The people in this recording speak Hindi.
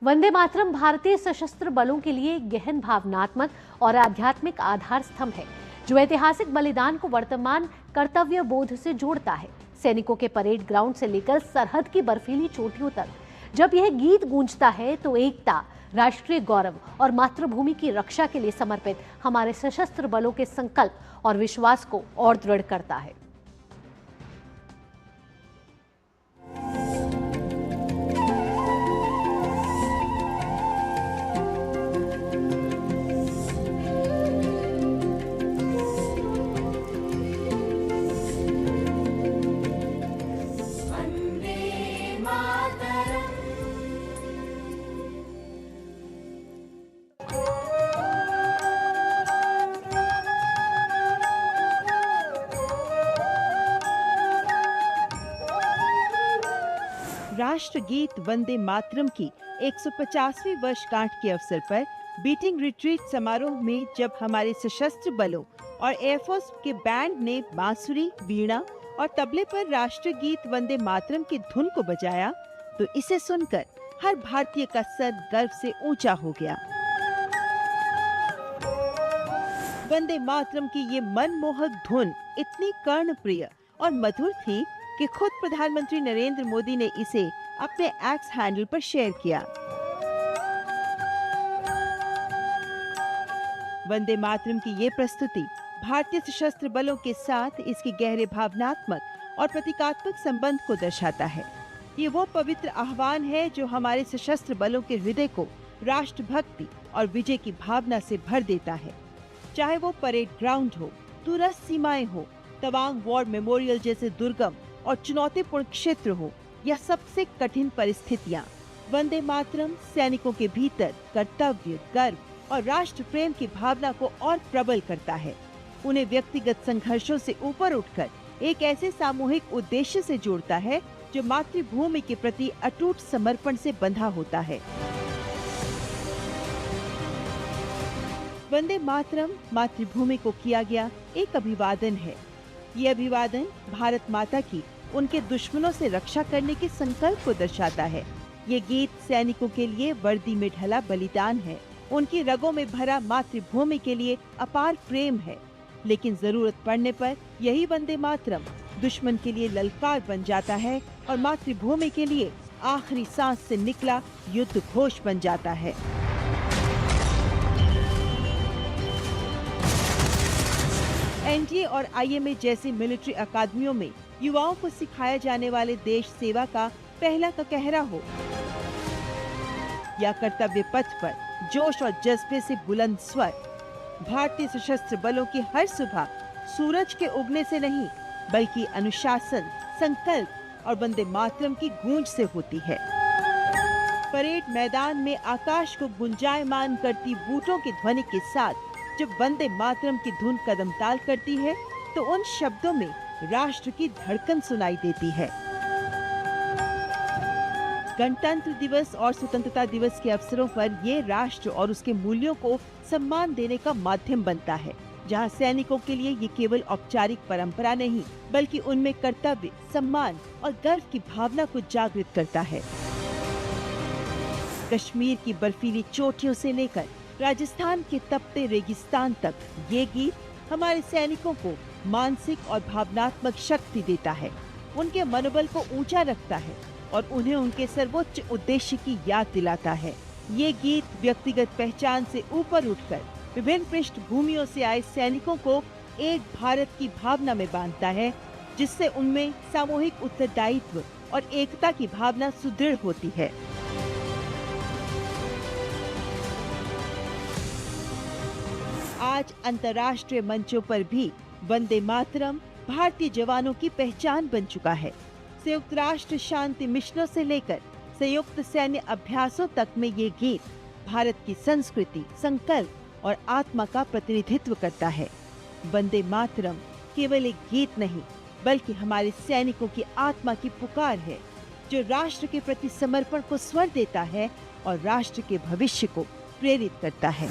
वंदे मातरम भारतीय सशस्त्र बलों के लिए एक गहन भावनात्मक और आध्यात्मिक आधार स्तंभ है, जो ऐतिहासिक बलिदान को वर्तमान कर्तव्य बोध से जोड़ता है। सैनिकों के परेड ग्राउंड से लेकर सरहद की बर्फीली चोटियों तक जब यह गीत गूंजता है तो एकता, राष्ट्रीय गौरव और मातृभूमि की रक्षा के लिए समर्पित हमारे सशस्त्र बलों के संकल्प और विश्वास को और दृढ़ करता है। राष्ट्रगीत वंदे मातरम की 150वीं वर्षगांठ के अवसर पर बीटिंग रिट्रीट समारोह में जब हमारे सशस्त्र बलों और एयरफोर्स के बैंड ने बांसुरी, वीणा और तबले पर राष्ट्रगीत वंदे मातरम की धुन को बजाया, तो इसे सुनकर हर भारतीय का सर गर्व से ऊंचा हो गया। वंदे मातरम की ये मनमोहक धुन इतनी कर्णप्रिय और मधुर थी कि खुद प्रधानमंत्री नरेंद्र मोदी ने इसे अपने एक्स हैंडल पर शेयर किया। वंदे मातरम की ये प्रस्तुति भारतीय सशस्त्र बलों के साथ इसके गहरे भावनात्मक और प्रतीकात्मक संबंध को दर्शाता है। ये वो पवित्र आह्वान है जो हमारे सशस्त्र बलों के हृदय को राष्ट्रभक्ति और विजय की भावना से भर देता है। चाहे वो परेड ग्राउंड हो, दूरस्थ सीमाएं हो, तवांग वॉर मेमोरियल जैसे दुर्गम और चुनौतीपूर्ण क्षेत्र हो या सबसे कठिन परिस्थितियां, वंदे मातरम सैनिकों के भीतर कर्तव्य, गर्व और राष्ट्र प्रेम की भावना को और प्रबल करता है। उन्हें व्यक्तिगत संघर्षों से ऊपर उठकर एक ऐसे सामूहिक उद्देश्य से जोड़ता है जो मातृभूमि के प्रति अटूट समर्पण से बंधा होता है। वंदे मातरम मातृभूमि को किया गया एक अभिवादन है। ये अभिवादन भारत माता की उनके दुश्मनों से रक्षा करने के संकल्प को दर्शाता है। ये गीत सैनिकों के लिए वर्दी में ढला बलिदान है, उनकी रगों में भरा मातृभूमि के लिए अपार प्रेम है। लेकिन जरूरत पड़ने पर यही वंदे मातरम दुश्मन के लिए ललकार बन जाता है और मातृभूमि के लिए आखिरी सांस से निकला युद्ध घोष बन जाता है। एनडीए और आईएमए जैसी मिलिट्री अकादमियों में युवाओं को सिखाया जाने वाले देश सेवा का पहला ककहरा हो या कर्तव्य पथ पर जोश और जज्बे से बुलंद स्वर, भारतीय सशस्त्र बलों की हर सुबह सूरज के उगने से नहीं बल्कि अनुशासन, संकल्प और वंदे मातरम की गूंज से होती है। परेड मैदान में आकाश को गुंजायमान करती बूटों की ध्वनि के साथ जब वंदे मातरम की धुन कदम ताल करती है तो उन शब्दों में राष्ट्र की धड़कन सुनाई देती है। गणतंत्र दिवस और स्वतंत्रता दिवस के अवसरों पर ये राष्ट्र और उसके मूल्यों को सम्मान देने का माध्यम बनता है, जहां सैनिकों के लिए ये केवल औपचारिक परंपरा नहीं बल्कि उनमें कर्तव्य, सम्मान और गर्व की भावना को जागृत करता है। कश्मीर की बर्फीली चोटियों से लेकर राजस्थान के तपते रेगिस्तान तक ये गीत हमारे सैनिकों को मानसिक और भावनात्मक शक्ति देता है, उनके मनोबल को ऊंचा रखता है और उन्हें उनके सर्वोच्च उद्देश्य की याद दिलाता है। ये गीत व्यक्तिगत पहचान से ऊपर उठकर विभिन्न पृष्ठभूमियों से आए सैनिकों को एक भारत की भावना में बांधता है, जिससे उनमें सामूहिक उत्तरदायित्व और एकता की भावना सुदृढ़ होती है। आज अंतर्राष्ट्रीय मंचों पर भी वंदे मातरम भारतीय जवानों की पहचान बन चुका है। संयुक्त राष्ट्र शांति मिशनों से लेकर संयुक्त सैन्य अभ्यासों तक में ये गीत भारत की संस्कृति, संकल्प और आत्मा का प्रतिनिधित्व करता है। वंदे मातरम केवल एक गीत नहीं बल्कि हमारे सैनिकों की आत्मा की पुकार है, जो राष्ट्र के प्रति समर्पण को स्वर देता है और राष्ट्र के भविष्य को प्रेरित करता है।